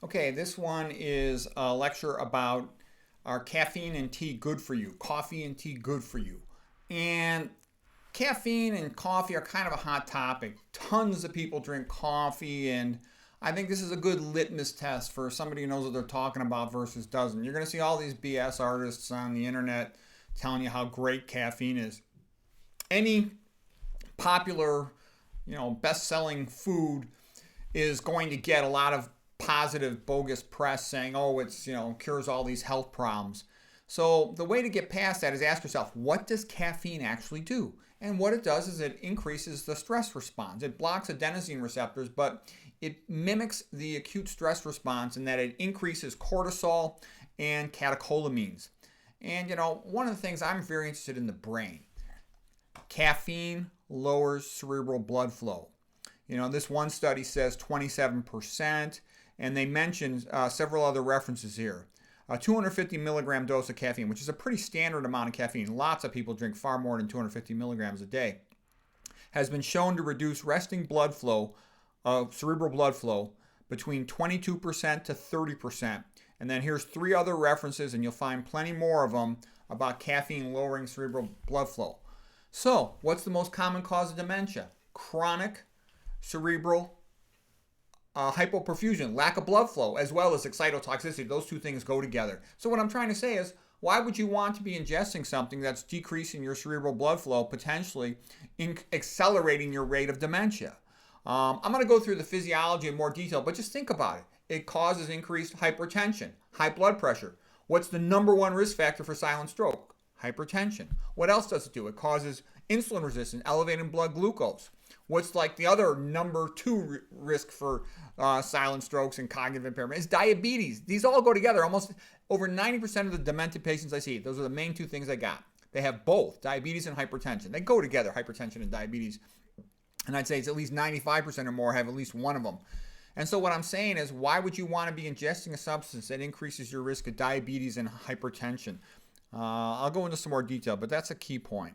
Okay, this one is a lecture about are caffeine and tea good for you? Coffee and tea good for you? And caffeine and coffee are kind of a hot topic. Tons of people drink coffee, and I think this is a good litmus test for somebody who knows what they're talking about versus doesn't. You're going to see all these BS artists on the internet telling you how great caffeine is. Any popular, best-selling food is going to get a lot of positive bogus press saying, oh, it's, cures all these health problems. So the way to get past that is ask yourself, what does caffeine actually do? And what it does is it increases the stress response. It blocks adenosine receptors, but it mimics the acute stress response in that it increases cortisol and catecholamines. And one of the things I'm very interested in the brain. Caffeine lowers cerebral blood flow. This one study says 27%, and they mention several other references here. A 250 milligram dose of caffeine, which is a pretty standard amount of caffeine. Lots of people drink far more than 250 milligrams a day, has been shown to reduce resting blood flow, cerebral blood flow, between 22% to 30%. And then here's three other references, and you'll find plenty more of them about caffeine lowering cerebral blood flow. So, what's the most common cause of dementia? Chronic cerebral hypoperfusion, lack of blood flow, as well as excitotoxicity. Those two things go together. So what I'm trying to say is, why would you want to be ingesting something that's decreasing your cerebral blood flow, potentially accelerating your rate of dementia? I'm going to go through the physiology in more detail, but just think about it. It causes increased hypertension, high blood pressure. What's the number one risk factor for silent stroke? Hypertension. What else does it do? It causes insulin resistance, elevated blood glucose. What's like the other number two risk for silent strokes and cognitive impairment is diabetes. These all go together. Almost over 90% of the demented patients I see, those are the main two things I got. They have both, diabetes and hypertension. They go together, hypertension and diabetes. And I'd say it's at least 95% or more have at least one of them. And so what I'm saying is, why would you want to be ingesting a substance that increases your risk of diabetes and hypertension? I'll go into some more detail, but that's a key point.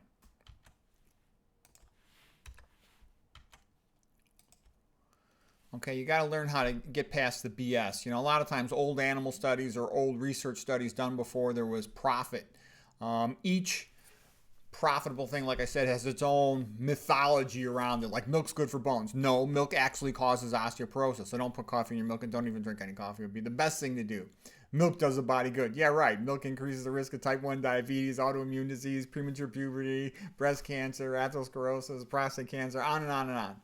Okay, you got to learn how to get past the BS. A lot of times old animal studies or old research studies done before there was profit. Each profitable thing, like I said, has its own mythology around it. Like milk's good for bones. No, milk actually causes osteoporosis. So don't put coffee in your milk and don't even drink any coffee. It would be the best thing to do. Milk does the body good. Yeah, right. Milk increases the risk of type 1 diabetes, autoimmune disease, premature puberty, breast cancer, atherosclerosis, prostate cancer, on and on and on.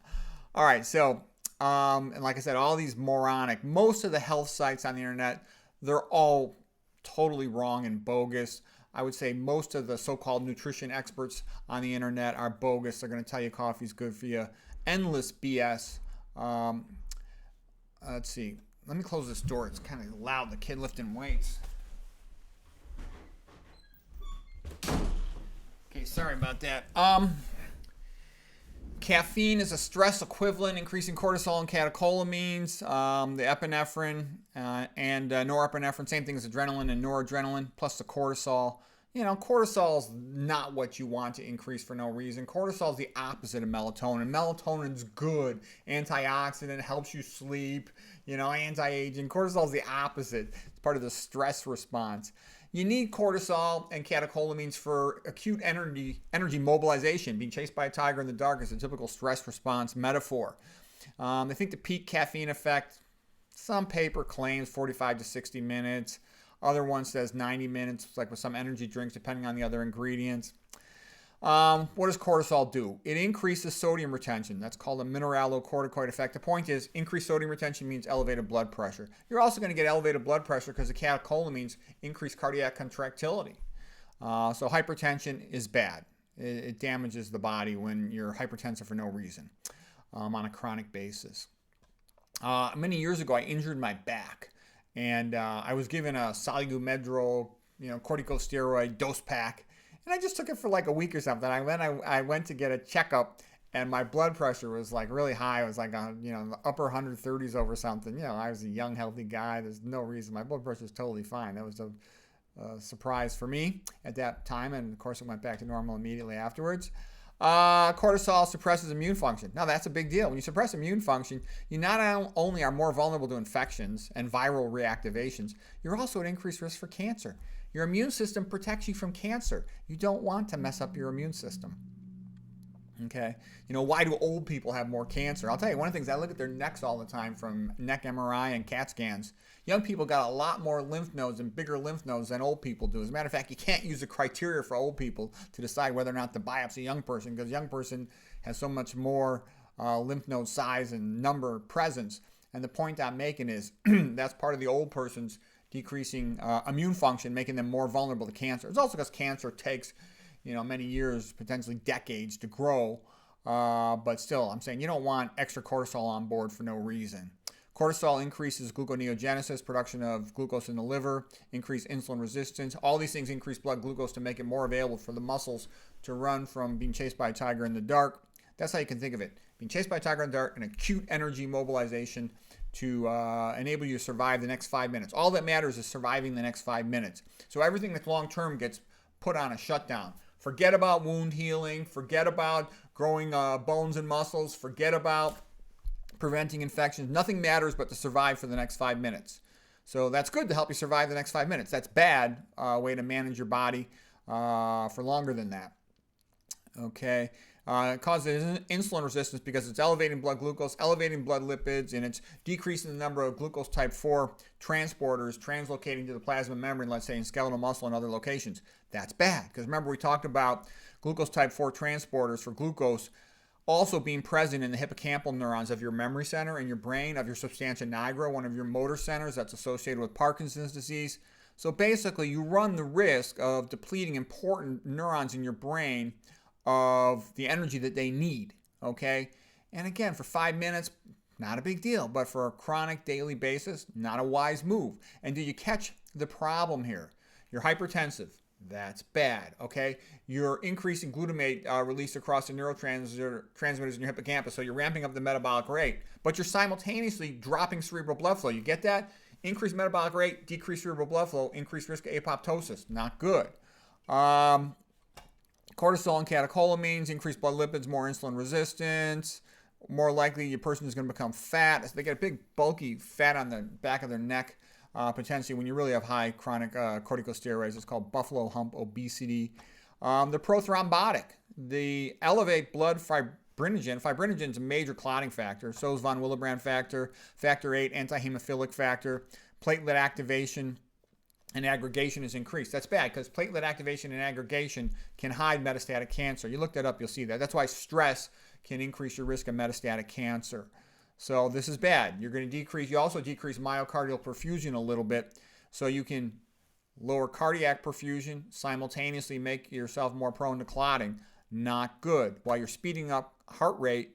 All right, so and like I said, all these moronic, most of the health sites on the internet, they're all totally wrong and bogus. I would say most of the so-called nutrition experts on the internet are bogus. They're going to tell you coffee's good for you. Endless BS. Let's see. Let me close this door. It's kind of loud. The kid lifting weights. Okay, sorry about that. Caffeine is a stress equivalent, increasing cortisol and catecholamines, the epinephrine and norepinephrine, same thing as adrenaline and noradrenaline, plus the cortisol. Cortisol is not what you want to increase for no reason. Cortisol is the opposite of melatonin. Melatonin's good, antioxidant, helps you sleep, anti-aging. Cortisol is the opposite. It's part of the stress response. You need cortisol and catecholamines for acute energy mobilization. Being chased by a tiger in the dark is a typical stress response metaphor. They think the peak caffeine effect, some paper claims 45 to 60 minutes. Other one says 90 minutes, like with some energy drinks, depending on the other ingredients. What does cortisol do? It increases sodium retention. That's called a mineralocorticoid effect. The point is, increased sodium retention means elevated blood pressure. You're also going to get elevated blood pressure because the catecholamines increase cardiac contractility. So hypertension is bad. It damages the body when you're hypertensive for no reason on a chronic basis. Many years ago, I injured my back, and I was given a Solu-Medrol, corticosteroid dose pack. And I just took it for like a week or something. I went to get a checkup, and my blood pressure was like really high. It was like the upper 130s over something. I was a young, healthy guy. There's no reason. My blood pressure is totally fine. That was a surprise for me at that time, and of course it went back to normal immediately afterwards. Cortisol suppresses immune function. Now, that's a big deal. When you suppress immune function, you not only are more vulnerable to infections and viral reactivations, you're also at increased risk for cancer. Your immune system protects you from cancer. You don't want to mess up your immune system. Okay, why do old people have more cancer? I'll tell you, one of the things, I look at their necks all the time from neck MRI and CAT scans. Young people got a lot more lymph nodes and bigger lymph nodes than old people do. As a matter of fact, you can't use the criteria for old people to decide whether or not to biopsy a young person, because a young person has so much more lymph node size and number presence. And the point I'm making is that's part of the old person's decreasing immune function, making them more vulnerable to cancer. It's also because cancer takes many years, potentially decades to grow. But still, I'm saying you don't want extra cortisol on board for no reason. Cortisol increases gluconeogenesis, production of glucose in the liver, increase insulin resistance. All these things increase blood glucose to make it more available for the muscles to run from being chased by a tiger in the dark. That's how you can think of it. Being chased by a tiger in the dark, an acute energy mobilization to enable you to survive the next 5 minutes. All that matters is surviving the next 5 minutes. So everything that's long-term gets put on a shutdown. Forget about wound healing. Forget about growing bones and muscles. Forget about preventing infections. Nothing matters but to survive for the next 5 minutes. So that's good to help you survive the next 5 minutes. That's bad way to manage your body for longer than that. Okay. It causes insulin resistance because it's elevating blood glucose, elevating blood lipids, and it's decreasing the number of glucose type 4 transporters translocating to the plasma membrane, let's say in skeletal muscle and other locations. That's bad, because remember we talked about glucose type 4 transporters for glucose also being present in the hippocampal neurons of your memory center in your brain, of your substantia nigra, one of your motor centers that's associated with Parkinson's disease. So basically, you run the risk of depleting important neurons in your brain of the energy that they need, okay? And again, for 5 minutes, not a big deal, but for a chronic daily basis, not a wise move. And do you catch the problem here? You're hypertensive. That's bad, okay? You're increasing glutamate release across the neurotransmitters in your hippocampus, so you're ramping up the metabolic rate, but you're simultaneously dropping cerebral blood flow. You get that? Increased metabolic rate, decreased cerebral blood flow, increased risk of apoptosis. Not good. Cortisol and catecholamines, increased blood lipids, more insulin resistance. More likely your person is going to become fat. So they get a big, bulky fat on the back of their neck. Potentially when you really have high chronic corticosteroids. It's called buffalo hump obesity. They're prothrombotic. They elevate blood fibrinogen. Fibrinogen is a major clotting factor. So is von Willebrand factor, factor VIII, antihemophilic factor, platelet activation and aggregation is increased. That's bad because platelet activation and aggregation can hide metastatic cancer. You look that up, you'll see that. That's why stress can increase your risk of metastatic cancer. So this is bad. You're going to decrease, you also decrease myocardial perfusion a little bit, so you can lower cardiac perfusion, simultaneously make yourself more prone to clotting. Not good. While you're speeding up heart rate,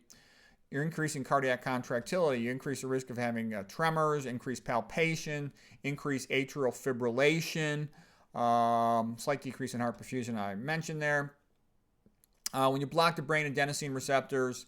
you're increasing cardiac contractility. You increase the risk of having tremors, increased palpation, increased atrial fibrillation, slight decrease in heart perfusion I mentioned there. When you block the brain adenosine receptors,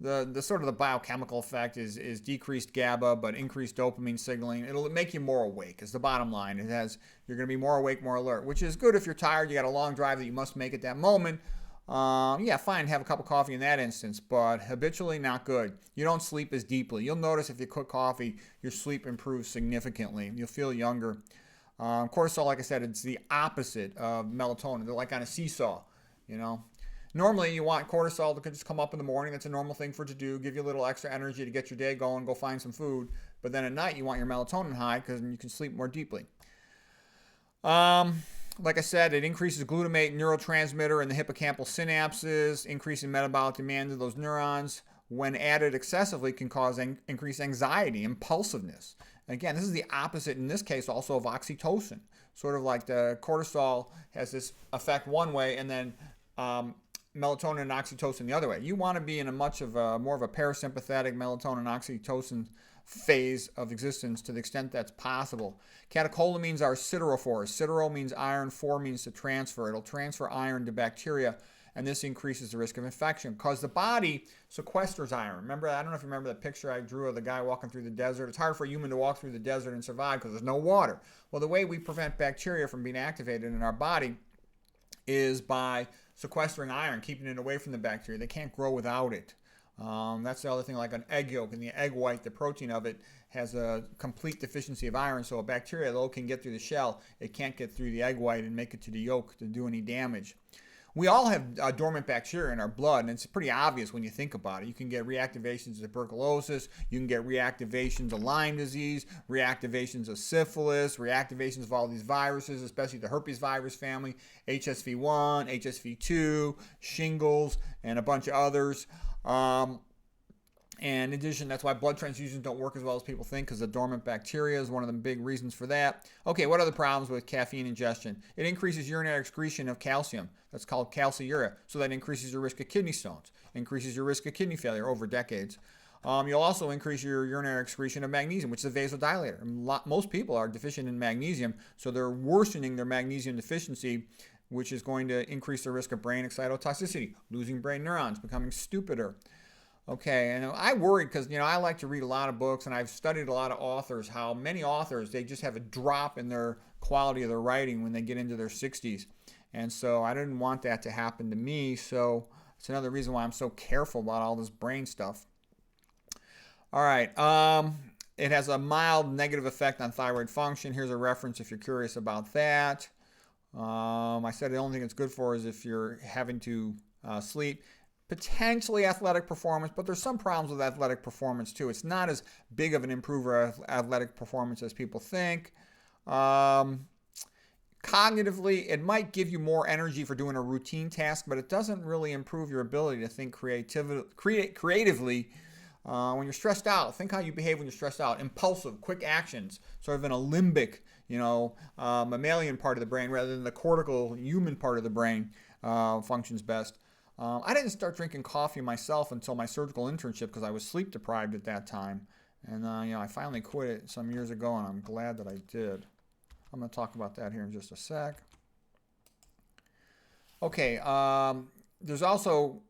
the sort of the biochemical effect is decreased GABA, but increased dopamine signaling. It'll make you more awake is the bottom line. You're going to be more awake, more alert, which is good if you're tired, you got a long drive that you must make at that moment. Yeah, fine, have a cup of coffee in that instance, but habitually not good. You don't sleep as deeply. You'll notice if you cook coffee, your sleep improves significantly. You'll feel younger. Cortisol, like I said, it's the opposite of melatonin. They're like on a seesaw, you know. Normally, you want cortisol to just come up in the morning. That's a normal thing for it to do. Give you a little extra energy to get your day going, go find some food. But then at night, you want your melatonin high because you can sleep more deeply. Like I said, it increases glutamate neurotransmitter in the hippocampal synapses, increasing metabolic demand of those neurons. When added excessively, can cause increased anxiety, impulsiveness. Again, this is the opposite in this case also of oxytocin. Sort of like the cortisol has this effect one way, and then melatonin and oxytocin the other way. You want to be in a more of a parasympathetic melatonin oxytocin phase of existence to the extent that's possible. Catecholamines are siderophores. Sidero means iron, 4 means to transfer. It'll transfer iron to bacteria, and this increases the risk of infection because the body sequesters iron. Remember, I don't know if you remember that picture I drew of the guy walking through the desert. It's hard for a human to walk through the desert and survive because there's no water. Well, the way we prevent bacteria from being activated in our body is by sequestering iron, keeping it away from the bacteria. They can't grow without it. That's the other thing, like an egg yolk. In the egg white, the protein of it has a complete deficiency of iron, so a bacteria, though, can get through the shell. It can't get through the egg white and make it to the yolk to do any damage. We all have dormant bacteria in our blood, and it's pretty obvious when you think about it. You can get reactivations of tuberculosis, you can get reactivations of Lyme disease, reactivations of syphilis, reactivations of all these viruses, especially the herpes virus family, HSV1, HSV2, shingles, and a bunch of others. And in addition, that's why blood transfusions don't work as well as people think, because the dormant bacteria is one of the big reasons for that. Okay, what are the problems with caffeine ingestion? It increases urinary excretion of calcium. That's called calciuria. So that increases your risk of kidney stones, increases your risk of kidney failure over decades. You'll also increase your urinary excretion of magnesium, which is a vasodilator. Most people are deficient in magnesium, so they're worsening their magnesium deficiency, which is going to increase the risk of brain excitotoxicity, losing brain neurons, becoming stupider. Okay, and I worry because, I like to read a lot of books, and I've studied a lot of authors, how many authors, they just have a drop in their quality of their writing when they get into their 60s. And so I didn't want that to happen to me, so it's another reason why I'm so careful about all this brain stuff. All right, it has a mild negative effect on thyroid function. Here's a reference if you're curious about that. I said the only thing it's good for is if you're having to sleep. Potentially athletic performance, but there's some problems with athletic performance too. It's not as big of an improver of athletic performance as people think. Cognitively, it might give you more energy for doing a routine task, but it doesn't really improve your ability to think creatively. When you're stressed out, think how you behave when you're stressed out. Impulsive, quick actions, sort of in a limbic, mammalian part of the brain rather than the cortical human part of the brain functions best. I didn't start drinking coffee myself until my surgical internship because I was sleep deprived at that time. And, I finally quit it some years ago, and I'm glad that I did. I'm going to talk about that here in just a sec. Okay, there's also,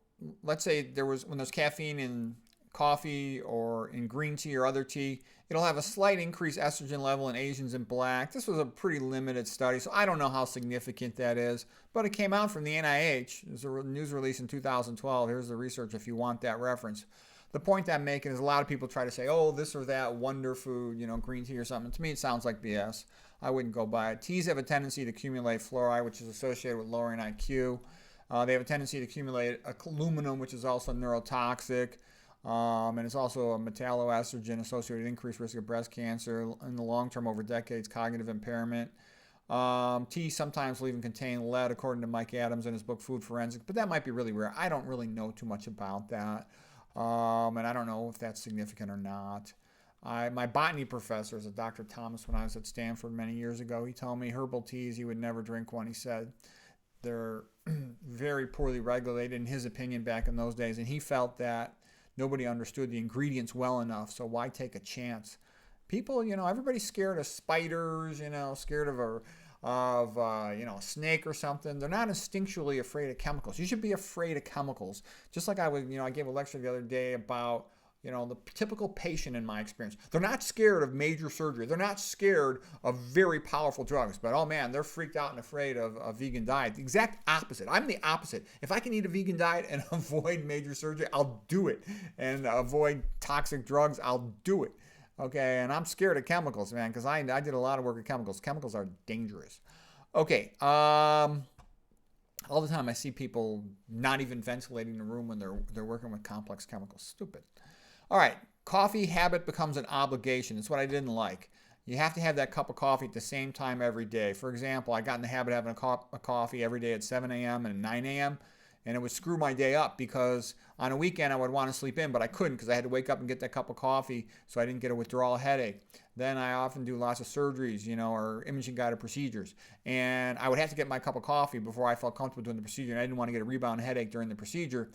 let's say when there's caffeine in coffee or in green tea or other tea, it'll have a slight increased estrogen level in Asians and black. This was a pretty limited study, so I don't know how significant that is, but it came out from the NIH. There's a news release in 2012. Here's the research if you want that reference. The point I'm making is a lot of people try to say, oh, this or that wonder food, green tea or something. To me, it sounds like BS. I wouldn't go by it. Teas have a tendency to accumulate fluoride, which is associated with lowering IQ. They have a tendency to accumulate aluminum, which is also neurotoxic. And it's also a metalloestrogen associated with increased risk of breast cancer in the long term over decades, cognitive impairment. Tea sometimes will even contain lead, according to Mike Adams in his book Food Forensics, but that might be really rare. I don't really know too much about that, and I don't know if that's significant or not. My botany professor is a Dr. Thomas when I was at Stanford many years ago. He told me herbal teas, he would never drink one. He said they're very poorly regulated, in his opinion, back in those days, and he felt that nobody understood the ingredients well enough, so why take a chance? People, everybody's scared of spiders, scared of a snake or something. They're not instinctually afraid of chemicals. You should be afraid of chemicals. Just like I gave a lecture the other day about, the typical patient in my experience. They're not scared of major surgery. They're not scared of very powerful drugs. But, oh, man, they're freaked out and afraid of a vegan diet. The exact opposite. I'm the opposite. If I can eat a vegan diet and avoid major surgery, I'll do it. And avoid toxic drugs, I'll do it. Okay, and I'm scared of chemicals, man, because I did a lot of work with chemicals. Chemicals are dangerous. Okay, all the time I see people not even ventilating the room when they're working with complex chemicals. Stupid. All right, coffee habit becomes an obligation. That's what I didn't like. You have to have that cup of coffee at the same time every day. For example, I got in the habit of having a coffee every day at 7 a.m. and 9 a.m., and it would screw my day up because on a weekend I would want to sleep in, but I couldn't because I had to wake up and get that cup of coffee so I didn't get a withdrawal headache. Then I often do lots of surgeries, or imaging-guided procedures. And I would have to get my cup of coffee before I felt comfortable doing the procedure, and I didn't want to get a rebound headache during the procedure.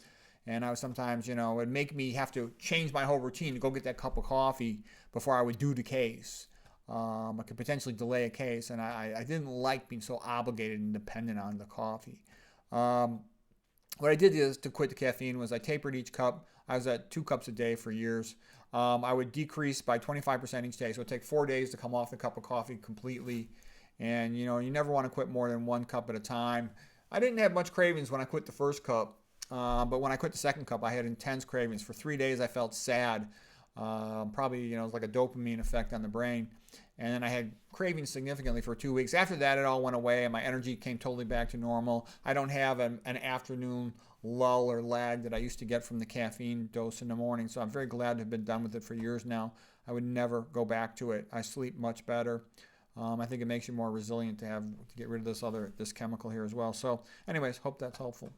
And I was sometimes, it would make me have to change my whole routine to go get that cup of coffee before I would do the case. I could potentially delay a case, and I didn't like being so obligated and dependent on the coffee. What I did is to quit the caffeine was I tapered each cup. I was at 2 cups a day for years. I would decrease by 25% each day. So it would take 4 days to come off the cup of coffee completely. And, you never want to quit more than 1 cup at a time. I didn't have much cravings when I quit the first cup, but when I quit the second cup, I had intense cravings. For 3 days, I felt sad. Probably, it was like a dopamine effect on the brain. And then I had cravings significantly for 2 weeks. After that, it all went away, and my energy came totally back to normal. I don't have an afternoon lull or lag that I used to get from the caffeine dose in the morning. So I'm very glad to have been done with it for years now. I would never go back to it. I sleep much better. I think it makes you more resilient to get rid of this chemical here as well. So anyways, hope that's helpful.